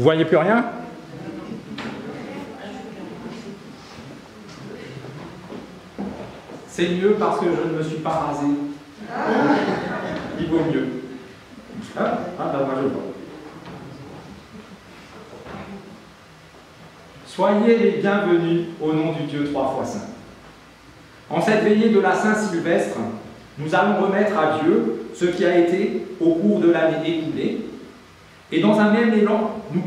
voyez plus rien? C'est mieux parce que je ne me suis pas rasé. Il vaut mieux. Ah, ben moi je vois. Soyez les bienvenus au nom du Dieu trois fois saint. En cette veillée de la Saint-Sylvestre, nous allons remettre à Dieu ce qui a été au cours de l'année écoulée, et dans un même élan, nous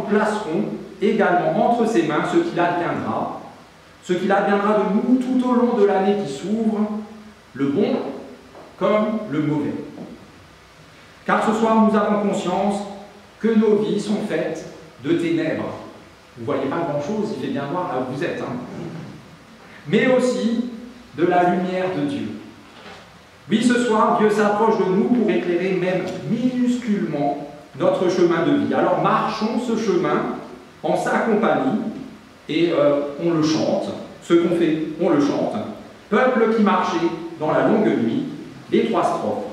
placerons également entre ses mains ce qu'il adviendra de nous tout au long de l'année qui s'ouvre, le bon comme le mauvais. Car ce soir, nous avons conscience que nos vies sont faites de ténèbres. Vous ne voyez pas grand-chose, il fait bien noir là où vous êtes. Mais aussi de la lumière de Dieu. Oui, ce soir, Dieu s'approche de nous pour éclairer même minusculement notre chemin de vie. Alors marchons ce chemin en sa compagnie et on le chante. Ce qu'on fait, on le chante. Peuple qui marchait dans la longue nuit, les trois strophes.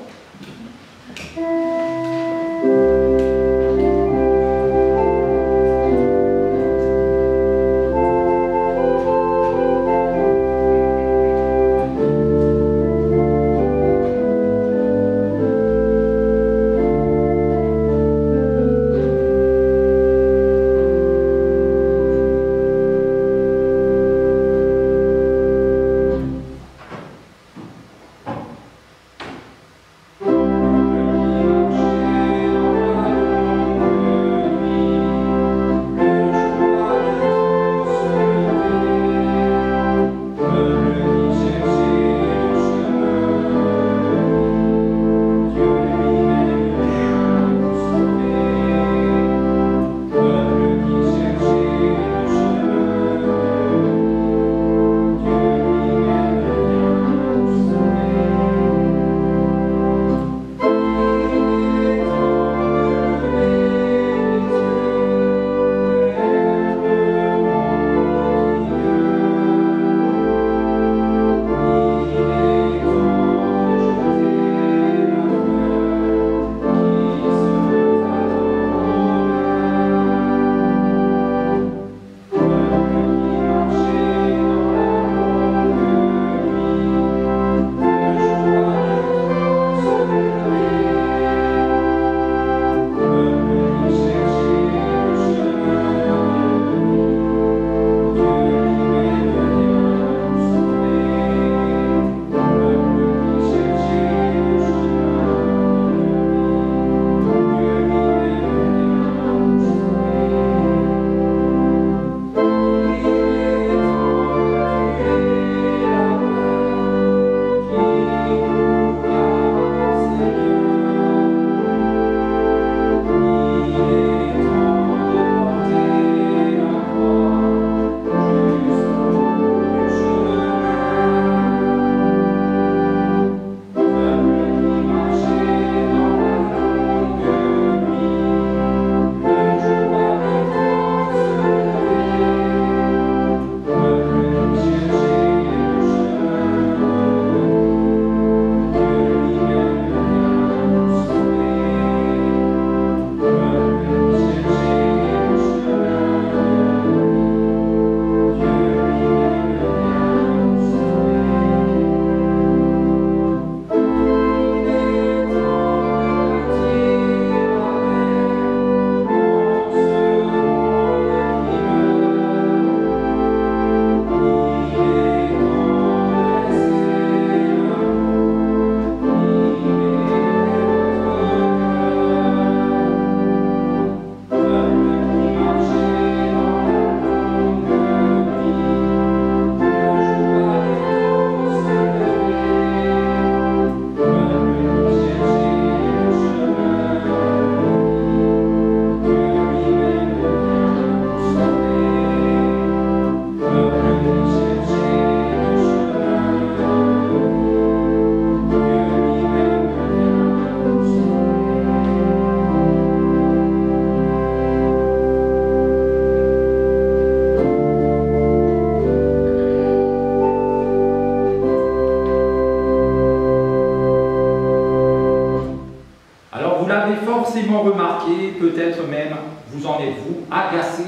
vous en êtes-vous agacé?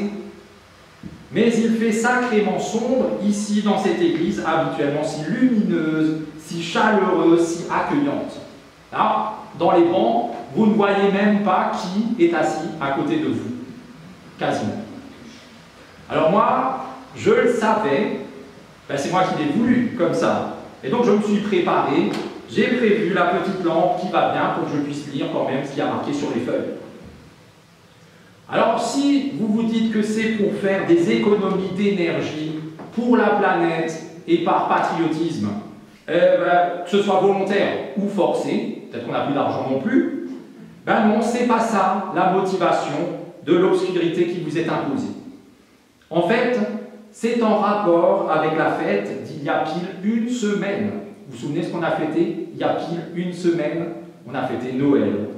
Mais il fait sacrément sombre ici dans cette église, habituellement si lumineuse, si chaleureuse, si accueillante. Là, dans les bancs, vous ne voyez même pas qui est assis à côté de vous. Quasiment. Alors moi, je le savais, ben c'est moi qui l'ai voulu, comme ça. Et donc je me suis préparé, j'ai prévu la petite lampe qui va bien pour que je puisse lire quand même ce qu'il y a marqué sur les feuilles. Alors si vous vous dites que c'est pour faire des économies d'énergie pour la planète et par patriotisme, que ce soit volontaire ou forcé, peut-être qu'on n'a plus d'argent non plus, ben non, c'est pas ça la motivation de l'obscurité qui vous est imposée. En fait, c'est en rapport avec la fête d'il y a pile une semaine. Vous vous souvenez ce qu'on a fêté il y a pile une semaine? On a fêté Noël.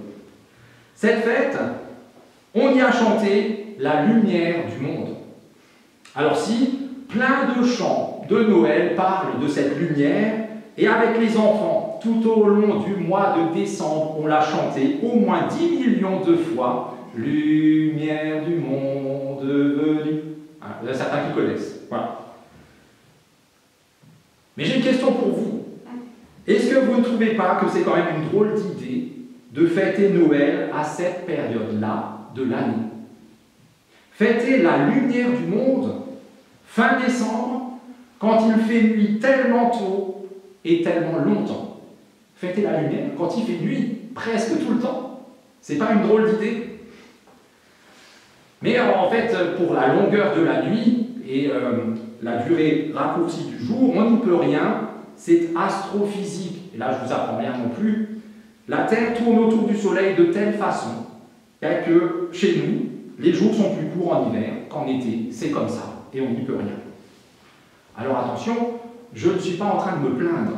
Cette fête, on y a chanté la lumière du monde. Alors si plein de chants de Noël parlent de cette lumière, et avec les enfants, tout au long du mois de décembre, on l'a chanté au moins 10 millions de fois. Lumière du monde venue. Il y a certains qui connaissent. Voilà. Mais j'ai une question pour vous. Est-ce que vous ne trouvez pas que c'est quand même une drôle d'idée de fêter Noël à cette période-là de l'année? Fêter la lumière du monde, fin décembre, quand il fait nuit tellement tôt et tellement longtemps. Fêter la lumière quand il fait nuit, presque tout le temps. C'est pas une drôle d'idée? Mais en fait, pour la longueur de la nuit et la durée raccourcie du jour, on n'y peut rien. C'est astrophysique. Et là, je ne vous apprends rien non plus. La Terre tourne autour du Soleil de telle façon que chez nous, les jours sont plus courts en hiver qu'en été. C'est comme ça. Et on n'y peut rien. Alors attention, je ne suis pas en train de me plaindre.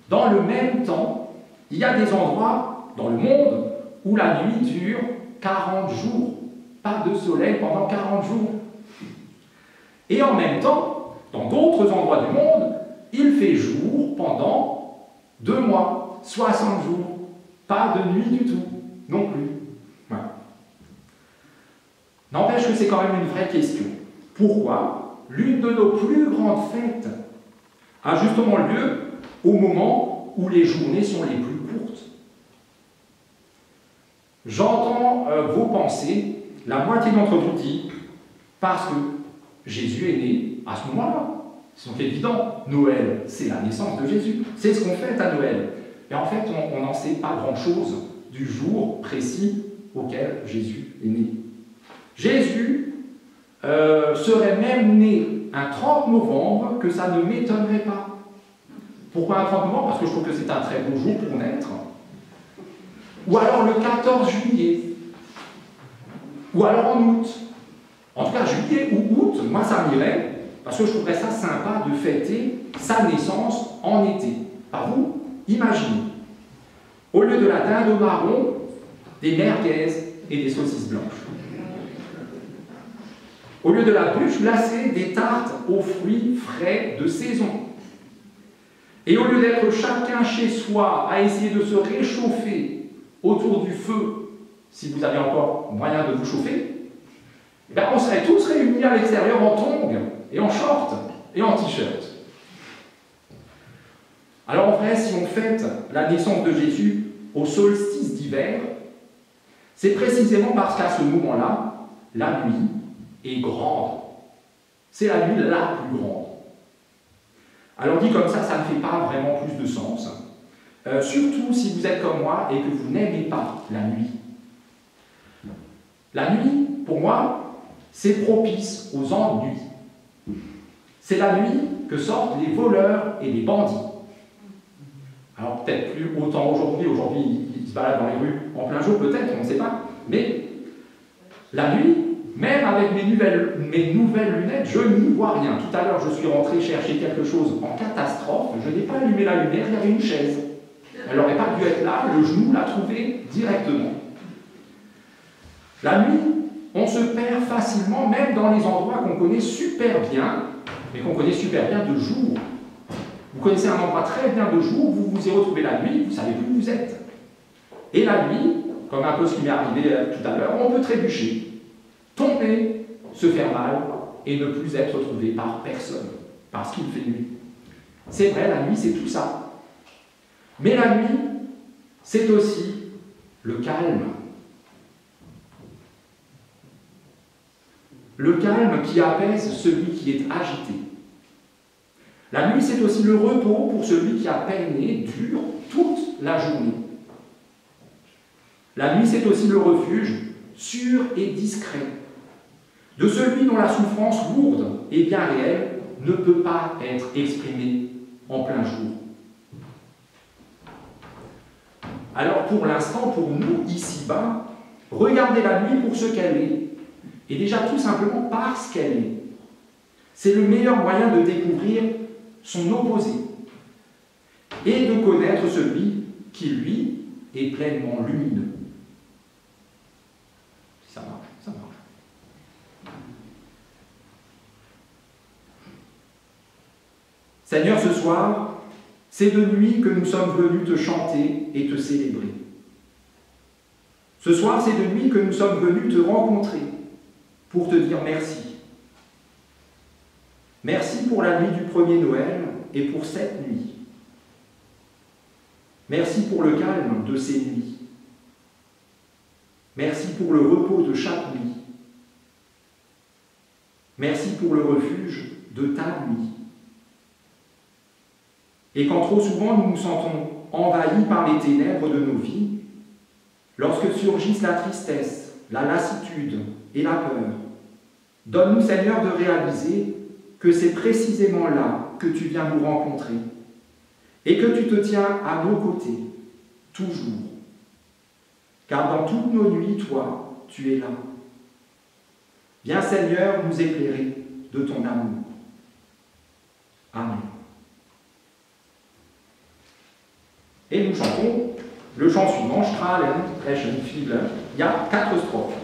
Dans le même temps, il y a des endroits dans le monde où la nuit dure 40 jours. Pas de soleil pendant 40 jours. Et en même temps, dans d'autres endroits du monde, il fait jour pendant 2 mois, 60 jours. Pas de nuit du tout, non plus. Voilà. N'empêche que c'est quand même une vraie question. Pourquoi l'une de nos plus grandes fêtes a justement lieu au moment où les journées sont les plus courtes? J'entends vos pensées. La moitié d'entre vous dit parce que Jésus est né à ce moment-là. C'est donc évident. Noël, c'est la naissance de Jésus. C'est ce qu'on fête à Noël. Et en fait, on n'en sait pas grand-chose du jour précis auquel Jésus est né. Jésus serait même né un 30 novembre, que ça ne m'étonnerait pas. Pourquoi un 30 novembre? Parce que je trouve que c'est un très beau jour pour naître. Ou alors le 14 juillet. Ou alors en août. En tout cas, juillet ou août, moi ça m'irait, parce que je trouverais ça sympa de fêter sa naissance en été. Par vous, imaginez. Au lieu de la dinde au marron, des merguez et des saucisses blanches. Au lieu de la bûche glacée, des tartes aux fruits frais de saison. Et au lieu d'être chacun chez soi à essayer de se réchauffer autour du feu, si vous avez encore moyen de vous chauffer, eh bien on serait tous réunis à l'extérieur en tongs et en short et en t-shirt. Alors en vrai, si on fête la naissance de Jésus au solstice d'hiver, c'est précisément parce qu'à ce moment-là, la nuit est grande. C'est la nuit la plus grande. Alors dit comme ça ne fait pas vraiment plus de sens. Surtout si vous êtes comme moi et que vous n'aimez pas la nuit. La nuit, pour moi, c'est propice aux ennuis. C'est la nuit que sortent les voleurs et les bandits. Alors peut-être plus autant aujourd'hui, ils se baladent dans les rues en plein jour, peut-être, on ne sait pas. Mais la nuit, même avec mes nouvelles lunettes, je n'y vois rien. Tout à l'heure, je suis rentré chercher quelque chose en catastrophe, je n'ai pas allumé la lumière, il y avait une chaise. Elle n'aurait pas dû être là, le genou l'a trouvée directement. La nuit, on se perd facilement, même dans les endroits qu'on connaît super bien, mais qu'on connaît super bien de jour. Vous connaissez un endroit très bien de jour, vous vous y retrouvez la nuit, vous savez plus où vous êtes. Et la nuit, comme un peu ce qui m'est arrivé tout à l'heure, on peut trébucher, tomber, se faire mal et ne plus être retrouvé par personne, parce qu'il fait nuit. C'est vrai, la nuit, c'est tout ça. Mais la nuit, c'est aussi le calme. Le calme qui apaise celui qui est agité. La nuit, c'est aussi le repos pour celui qui a peiné dur toute la journée. La nuit, c'est aussi le refuge sûr et discret de celui dont la souffrance lourde et bien réelle ne peut pas être exprimée en plein jour. Alors pour l'instant, pour nous, ici-bas, regardez la nuit pour ce qu'elle est, et déjà tout simplement parce qu'elle est. C'est le meilleur moyen de découvrir son opposé et de connaître celui qui, lui, est pleinement lumineux. Ça marche, ça marche. Seigneur, ce soir, c'est de nuit que nous sommes venus te chanter et te célébrer. Ce soir, c'est de nuit que nous sommes venus te rencontrer pour te dire merci. Merci pour la nuit du premier Noël et pour cette nuit. Merci pour le calme de ces nuits. Merci pour le repos de chaque nuit. Merci pour le refuge de ta nuit. Et quand trop souvent nous nous sentons envahis par les ténèbres de nos vies, lorsque surgissent la tristesse, la lassitude et la peur, donne-nous, Seigneur, de réaliser que c'est précisément là que tu viens nous rencontrer et que tu te tiens à nos côtés, toujours. Car dans toutes nos nuits, toi, tu es là. Viens, Seigneur, nous éclairer de ton amour. Amen. Et nous chantons le chant suivant, Strahlen, Eschen, Fiedler. Il y a 4 strophes.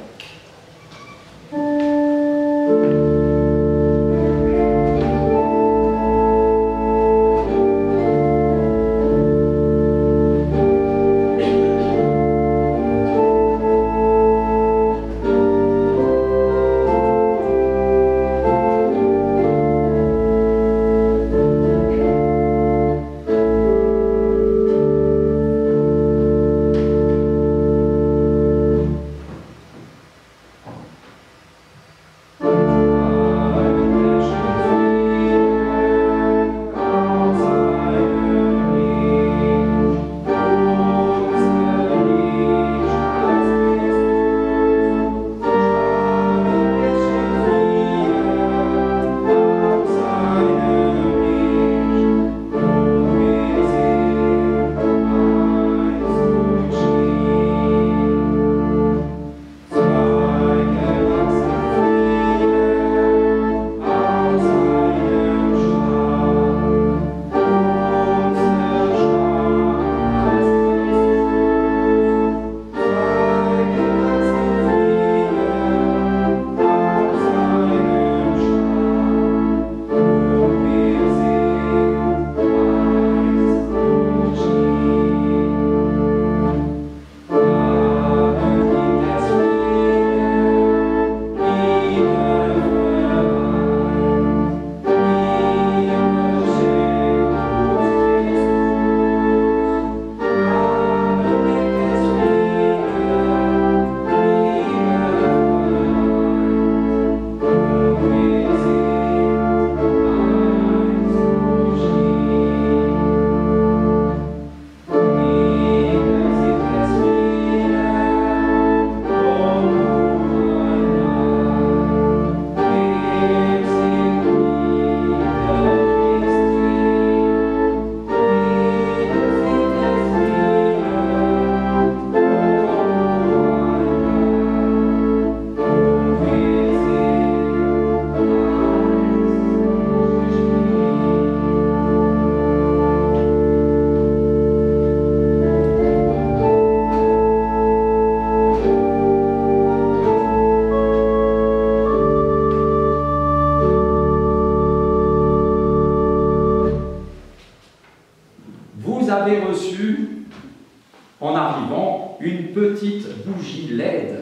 petite bougie LED.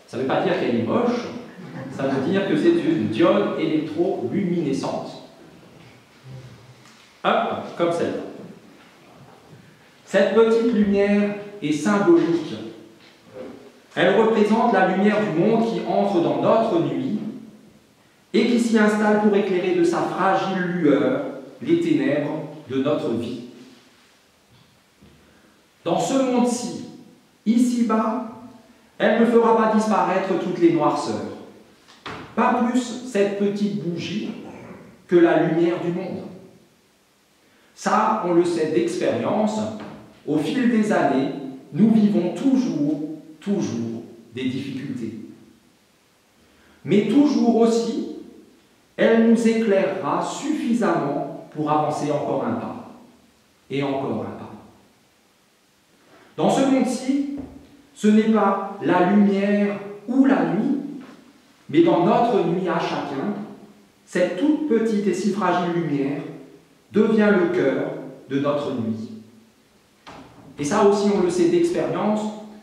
Ça ne veut pas dire qu'elle est moche, ça veut dire que c'est une diode électroluminescente. Hop, comme celle-là. Cette petite lumière est symbolique. Elle représente la lumière du monde qui entre dans notre nuit et qui s'y installe pour éclairer de sa fragile lueur les ténèbres de notre vie. Dans ce monde-ci, ici-bas, elle ne fera pas disparaître toutes les noirceurs. Pas plus cette petite bougie que la lumière du monde. Ça, on le sait d'expérience, au fil des années, nous vivons toujours des difficultés. Mais toujours aussi, elle nous éclairera suffisamment pour avancer encore un pas, et encore un pas. Dans ce monde-ci, ce n'est pas la lumière ou la nuit, mais dans notre nuit à chacun, cette toute petite et si fragile lumière devient le cœur de notre nuit. Et ça aussi, on le sait d'expérience,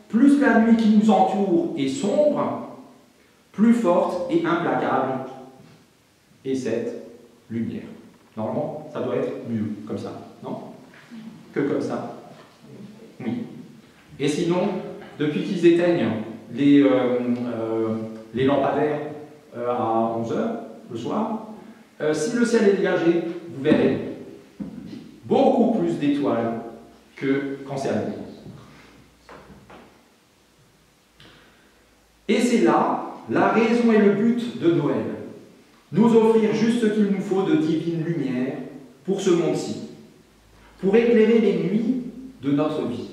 plus la nuit qui nous entoure est sombre, plus forte et implacable est cette lumière. Normalement, ça doit être mieux, comme ça, non? Que comme ça. Oui. Et sinon, depuis qu'ils éteignent les lampadaires à 11 h le soir, si le ciel est dégagé, vous verrez beaucoup plus d'étoiles que quand c'est allumé. Et c'est là la raison et le but de Noël. Nous offrir juste ce qu'il nous faut de divine lumière pour ce monde-ci, pour éclairer les nuits de notre vie.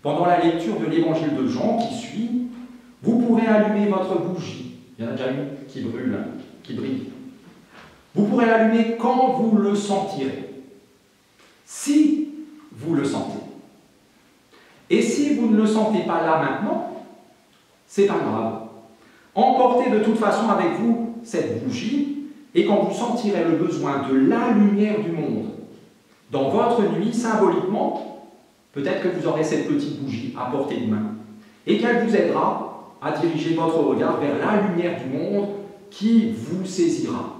Pendant la lecture de l'évangile de Jean qui suit, vous pourrez allumer votre bougie. Il y en a déjà une qui brûle, qui brille. Vous pourrez l'allumer quand vous le sentirez. Si vous le sentez. Et si vous ne le sentez pas là maintenant, c'est pas grave. Emportez de toute façon avec vous cette bougie, et quand vous sentirez le besoin de la lumière du monde, dans votre nuit, symboliquement, peut-être que vous aurez cette petite bougie à portée de main, et qu'elle vous aidera à diriger votre regard vers la lumière du monde qui vous saisira.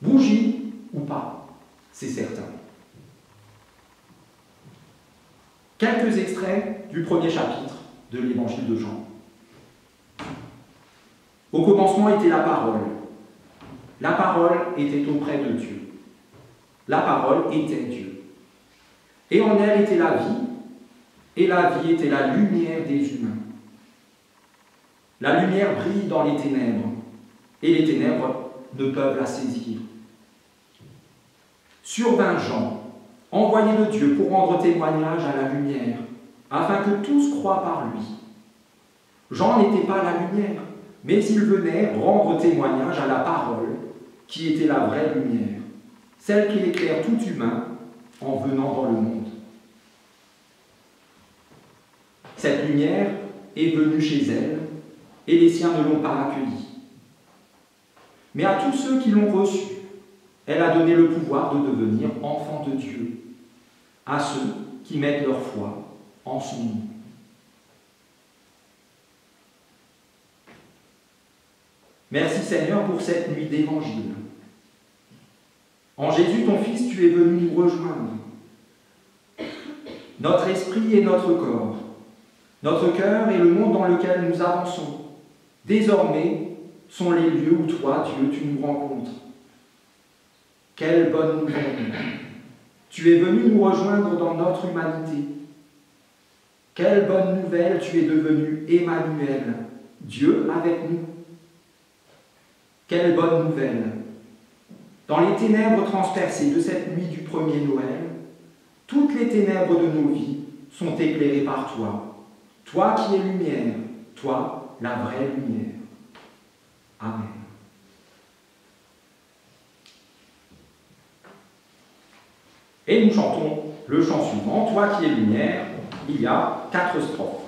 Bougie ou pas, c'est certain. Quelques extraits du premier chapitre de l'évangile de Jean. Au commencement était la parole. La parole était auprès de Dieu. La parole était Dieu. Et en elle était la vie, et la vie était la lumière des humains. La lumière brille dans les ténèbres, et les ténèbres ne peuvent la saisir. Survint Jean, envoyé de Dieu pour rendre témoignage à la lumière, afin que tous croient par lui. Jean n'était pas la lumière, mais il venait rendre témoignage à la parole, qui était la vraie lumière, celle qui éclaire tout humain en venant dans le monde. Cette lumière est venue chez elle, et les siens ne l'ont pas accueillie. Mais à tous ceux qui l'ont reçue, elle a donné le pouvoir de devenir enfants de Dieu, à ceux qui mettent leur foi en son nom. Merci Seigneur pour cette nuit d'évangile. En Jésus, ton Fils, tu es venu nous rejoindre. Notre esprit et notre corps, notre cœur et le monde dans lequel nous avançons, désormais, sont les lieux où toi, Dieu, tu nous rencontres. Quelle bonne nouvelle! Tu es venu nous rejoindre dans notre humanité. Quelle bonne nouvelle, tu es devenu Emmanuel, Dieu avec nous. Quelle bonne nouvelle! Dans les ténèbres transpercées de cette nuit du premier Noël, toutes les ténèbres de nos vies sont éclairées par toi. Toi qui es lumière, toi la vraie lumière. Amen. Et nous chantons le chant suivant, Toi qui es lumière. Il y a 4 strophes.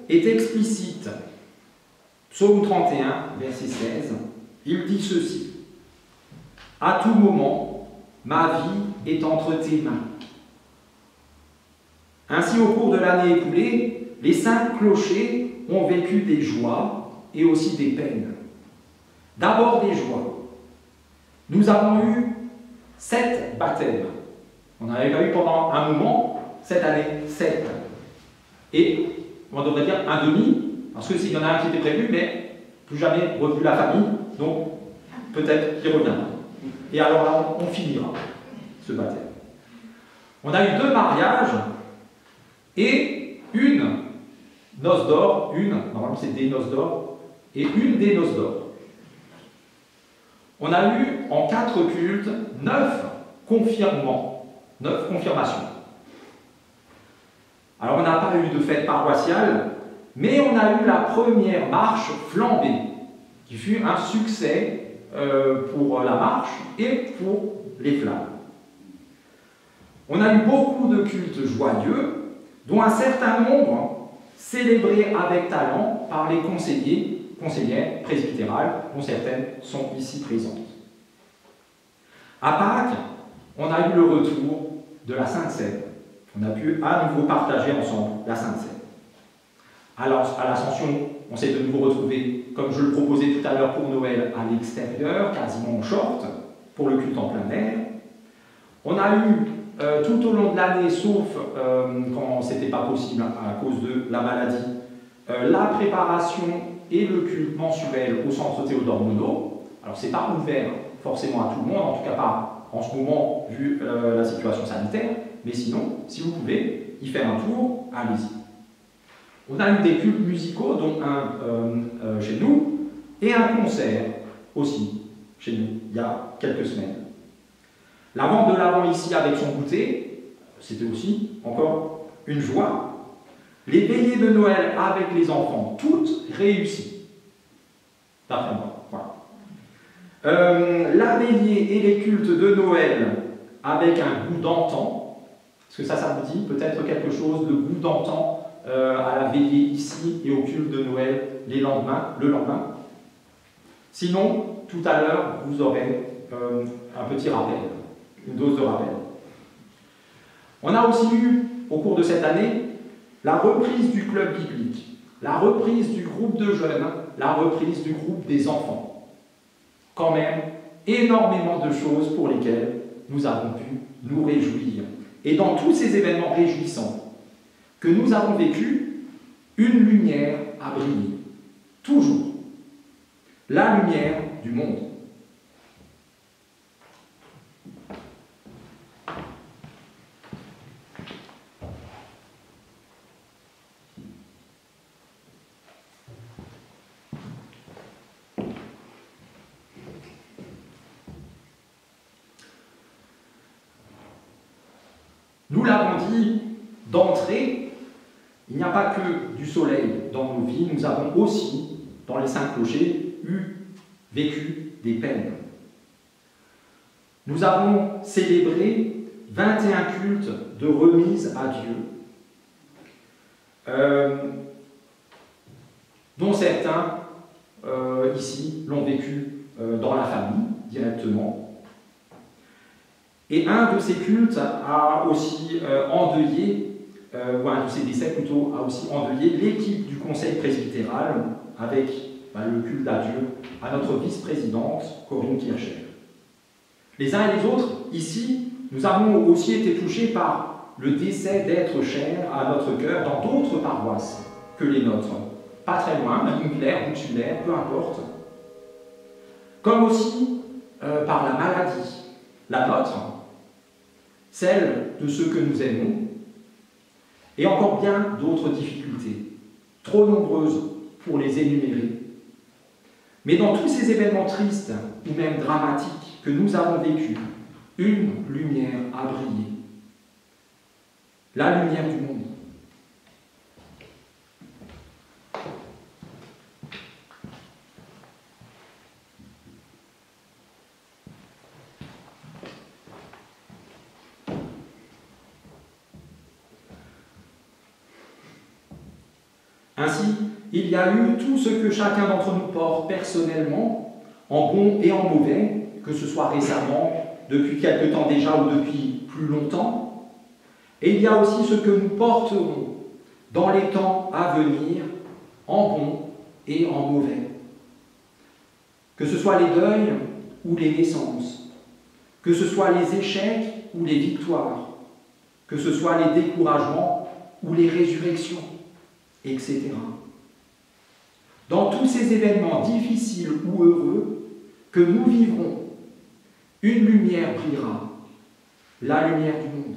est explicite. Psaume 31, verset 16, il dit ceci: « À tout moment, ma vie est entre tes mains. » Ainsi, au cours de l'année écoulée, les 5 clochers ont vécu des joies et aussi des peines. D'abord des joies. Nous avons eu 7 baptêmes. On n'en avait pas eu pendant un moment, cette année, 7. Et on devrait dire un demi, parce que s'il y en a un qui était prévu, mais plus jamais revu la famille, donc peut-être qu'il reviendra. Et alors là, on finira ce baptême. On a eu 2 mariages et une noce d'or, normalement c'est des noces d'or, et une des noces d'or. On a eu en 4 cultes 9 confirmations. Alors on n'a pas eu de fête paroissiale, mais on a eu la première marche flambée, qui fut un succès pour la marche et pour les flammes. On a eu beaucoup de cultes joyeux, dont un certain nombre célébrés avec talent par les conseillères presbytérales, dont certaines sont ici présentes. À Pâques, on a eu le retour de la Sainte Seine. On a pu à nouveau partager ensemble la Sainte Seine. Alors, à l'Ascension, on s'est de nouveau retrouvé, comme je le proposais tout à l'heure pour Noël, à l'extérieur, quasiment en short, pour le culte en plein air. On a eu tout au long de l'année, sauf quand ce n'était pas possible à cause de la maladie, la préparation et le culte mensuel au centre Théodore Monod. Alors, ce n'est pas ouvert forcément à tout le monde, en tout cas pas en ce moment, vu la situation sanitaire, mais sinon, si vous pouvez y faire un tour, allez-y. On a eu des cultes musicaux, dont un chez nous, et un concert aussi chez nous, il y a quelques semaines. La vente de l'Avent ici avec son goûter, c'était aussi encore une joie. Les veillées de Noël avec les enfants, toutes réussies. D'après moi, voilà. La veillée et les cultes de Noël avec un goût d'antan. Est-ce que ça vous dit peut-être quelque chose de goût d'antan à la veillée ici et au culte de Noël le lendemain? Sinon, tout à l'heure, vous aurez un petit rappel, une dose de rappel. On a aussi eu, au cours de cette année, la reprise du club biblique, la reprise du groupe de jeunes, la reprise du groupe des enfants. Quand même, énormément de choses pour lesquelles nous avons pu nous réjouir. Et dans tous ces événements réjouissants que nous avons vécus, une lumière a brillé. Toujours. La lumière du monde. Nous l'avons dit d'entrée, il n'y a pas que du soleil dans nos vies, nous avons aussi, dans les 5 clochers, vécu des peines. Nous avons célébré 21 cultes de remise à Dieu, dont certains, ici, l'ont vécu dans la famille, directement. Et un de ces cultes a aussi endeuillé, ou un de ces décès plutôt, a aussi endeuillé l'équipe du conseil presbytéral avec le culte à Dieu à notre vice-présidente Corinne Kircher. Les uns et les autres, ici, nous avons aussi été touchés par le décès d'êtres chers à notre cœur dans d'autres paroisses que les nôtres. Pas très loin, Mingler, Rouxulaire, peu importe. Comme aussi par la maladie, la nôtre, celle de ceux que nous aimons, et encore bien d'autres difficultés, trop nombreuses pour les énumérer. Mais dans tous ces événements tristes ou même dramatiques que nous avons vécus, une lumière a brillé. La lumière du monde. Ainsi, il y a eu tout ce que chacun d'entre nous porte personnellement, en bon et en mauvais, que ce soit récemment, depuis quelque temps déjà ou depuis plus longtemps. Et il y a aussi ce que nous porterons dans les temps à venir, en bon et en mauvais. Que ce soit les deuils ou les naissances, que ce soit les échecs ou les victoires, que ce soit les découragements ou les résurrections, etc. Dans tous ces événements difficiles ou heureux que nous vivrons, une lumière brillera, la lumière du monde.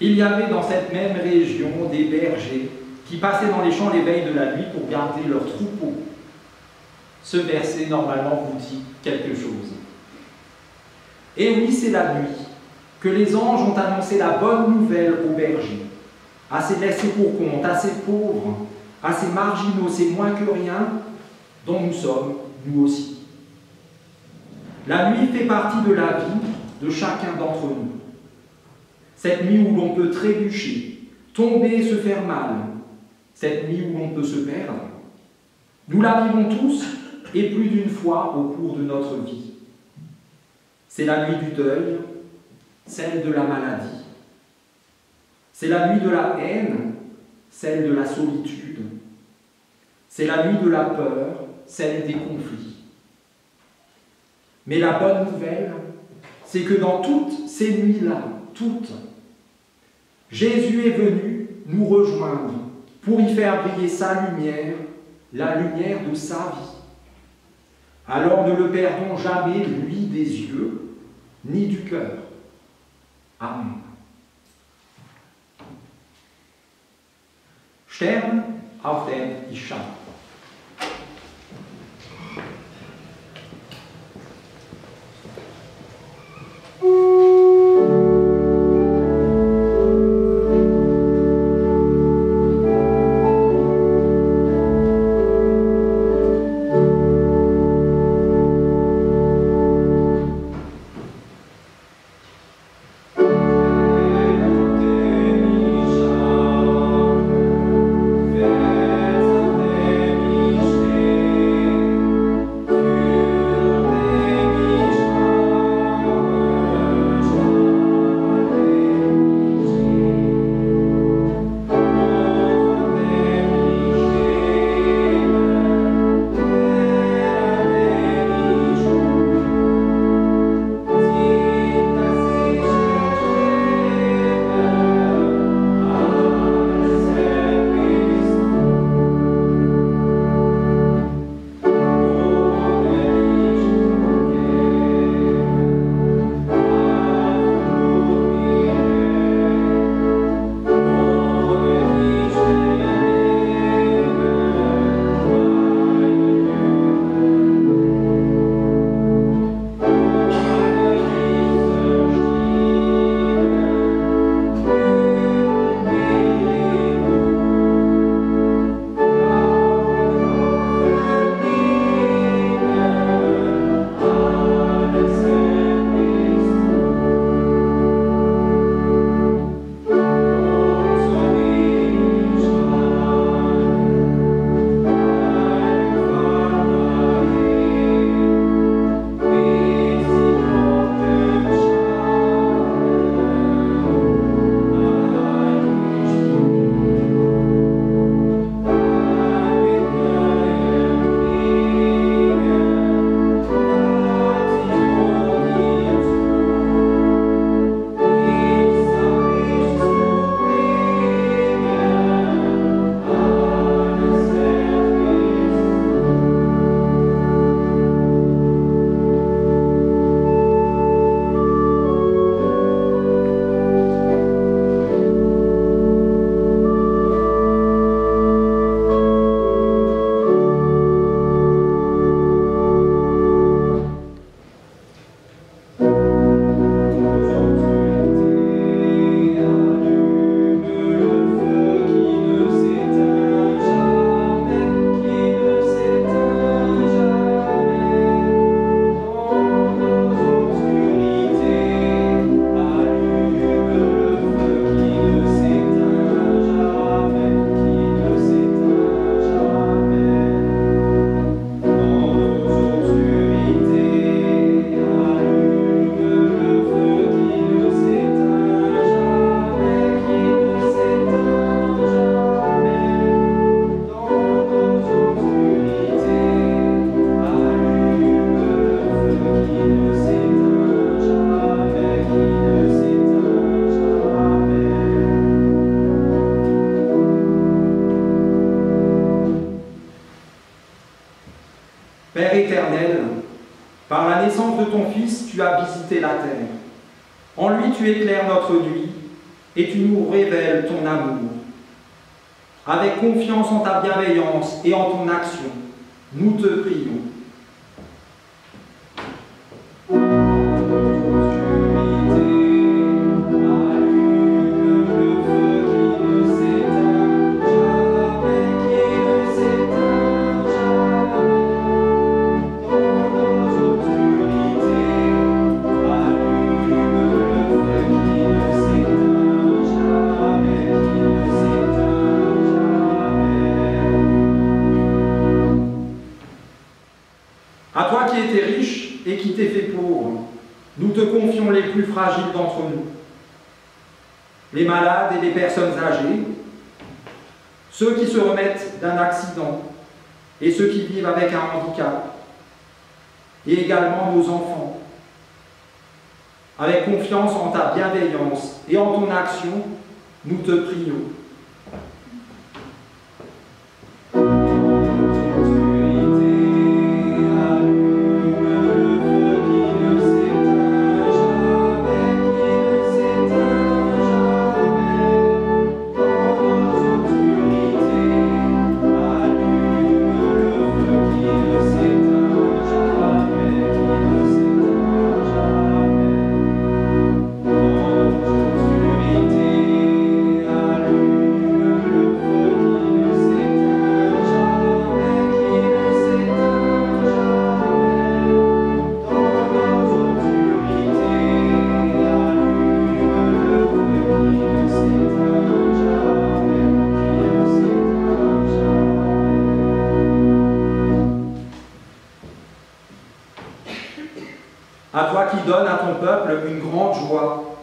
Il y avait dans cette même région des bergers qui passaient dans les champs les veilles de la nuit pour garder leurs troupeaux. Ce verset, normalement, vous dit quelque chose. Et oui, c'est la nuit que les anges ont annoncé la bonne nouvelle aux bergers, à ces laissés pour compte, à ces pauvres, à ces marginaux, ces moins que rien, dont nous sommes, nous aussi. La nuit fait partie de la vie de chacun d'entre nous. Cette nuit où l'on peut trébucher, tomber et se faire mal, cette nuit où l'on peut se perdre, nous la vivons tous et plus d'une fois au cours de notre vie. C'est la nuit du deuil, celle de la maladie. C'est la nuit de la haine, celle de la solitude. C'est la nuit de la peur, celle des conflits. Mais la bonne nouvelle, c'est que dans toutes ces nuits-là, toutes, Jésus est venu nous rejoindre pour y faire briller sa lumière, la lumière de sa vie. Alors ne le perdons jamais, lui, des yeux, ni du cœur. Amen. Stern auf dem ich schaue. Père éternel, par la naissance de ton Fils, tu as visité la terre. En lui, tu éclaires notre nuit et tu nous révèles ton amour. Avec confiance en ta bienveillance et en ton action, nous te prions. À toi qui étais riche et qui t'es fait pauvre, nous te confions les plus fragiles d'entre nous, les malades et les personnes âgées, ceux qui se remettent d'un accident et ceux qui vivent avec un handicap, et également nos enfants. Avec confiance en ta bienveillance et en ton action, nous te prions. À toi qui donnes à ton peuple une grande joie,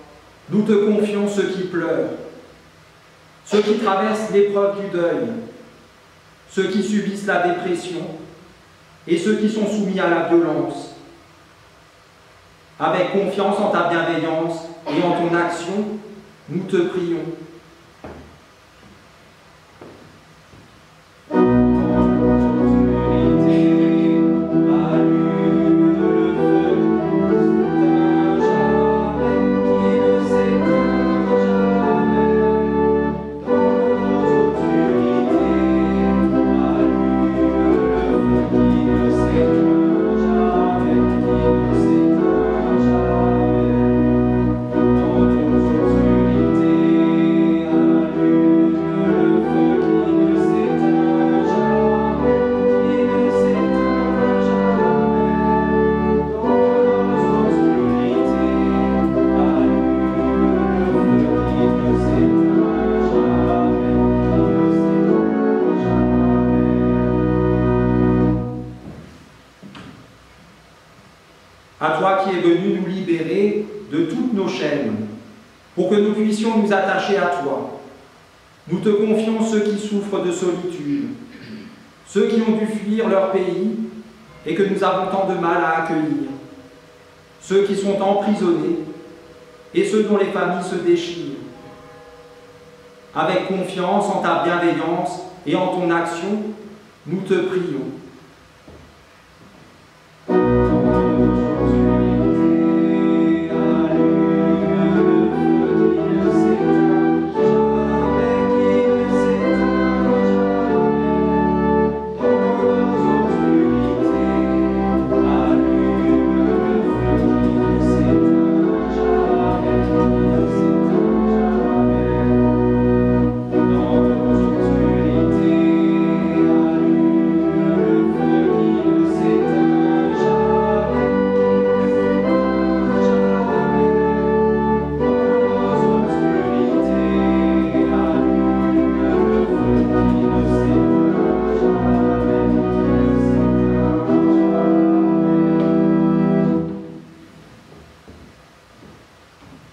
nous te confions ceux qui pleurent, ceux qui traversent l'épreuve du deuil, ceux qui subissent la dépression et ceux qui sont soumis à la violence. Avec confiance en ta bienveillance et en ton action, nous te prions. À toi qui es venu nous libérer de toutes nos chaînes, pour que nous puissions nous attacher à toi. Nous te confions ceux qui souffrent de solitude, ceux qui ont dû fuir leur pays et que nous avons tant de mal à accueillir, ceux qui sont emprisonnés et ceux dont les familles se déchirent. Avec confiance en ta bienveillance et en ton action, nous te prions.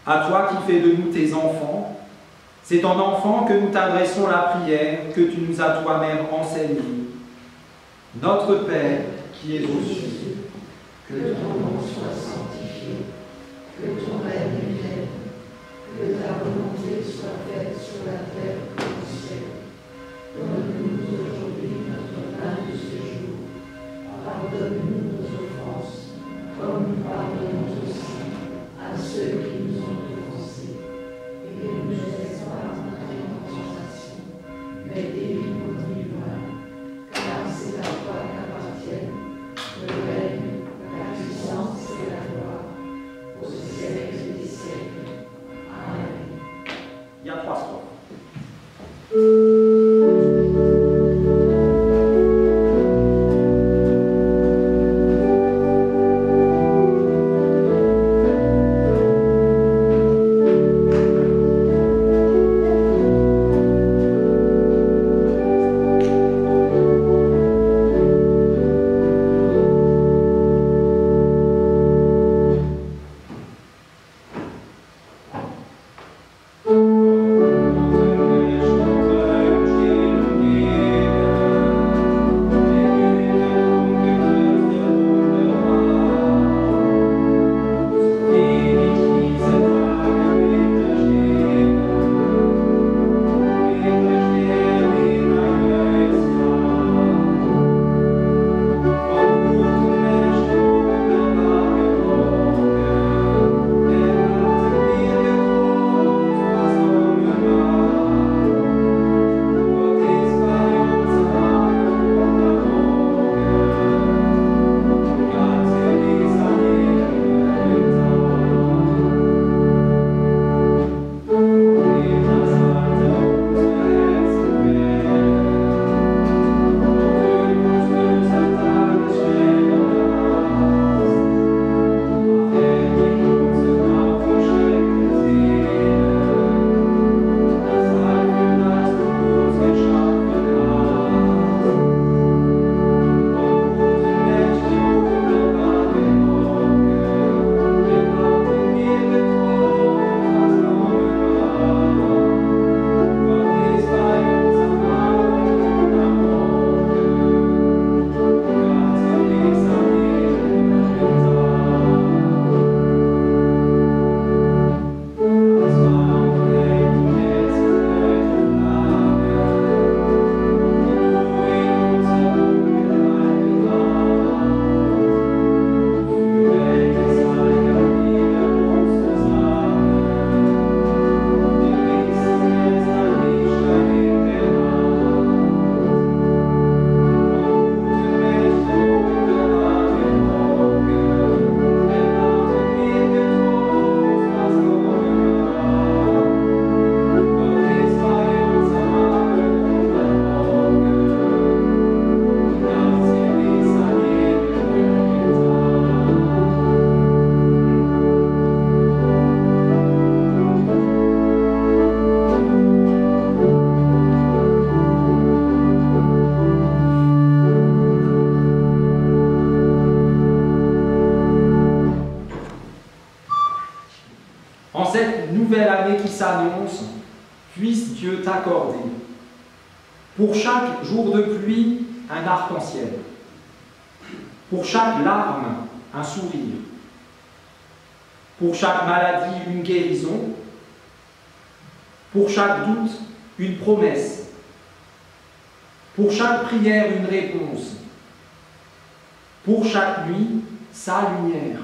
À toi qui fais de nous tes enfants, c'est en enfant que nous t'adressons la prière que tu nous as toi-même enseignée. Notre Père qui es aux cieux, que ton nom soit sanctifié, que ton règne vienne, que ta volonté soit faite sur la terre comme au ciel. Donne-nous aujourd'hui notre pain de ce jour. Pardonne mais délivre-nous du mal, car c'est à toi qu'appartiennent le règne, la puissance et la gloire, au siècle des siècles. Amen. Il y a 3 strophes. En cette nouvelle année qui s'annonce, puisse Dieu t'accorder, pour chaque jour de pluie, un arc-en-ciel, pour chaque larme, un sourire, pour chaque maladie, une guérison, pour chaque doute, une promesse, pour chaque prière, une réponse, pour chaque nuit, sa lumière,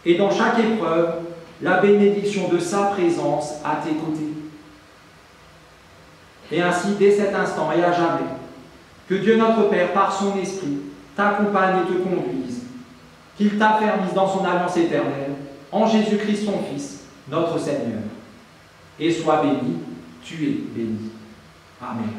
et dans chaque épreuve, la bénédiction de sa présence à tes côtés. Et ainsi, dès cet instant et à jamais, que Dieu notre Père, par son Esprit, t'accompagne et te conduise, qu'il t'affermisse dans son alliance éternelle, en Jésus-Christ son Fils, notre Seigneur. Et sois béni, tu es béni. Amen.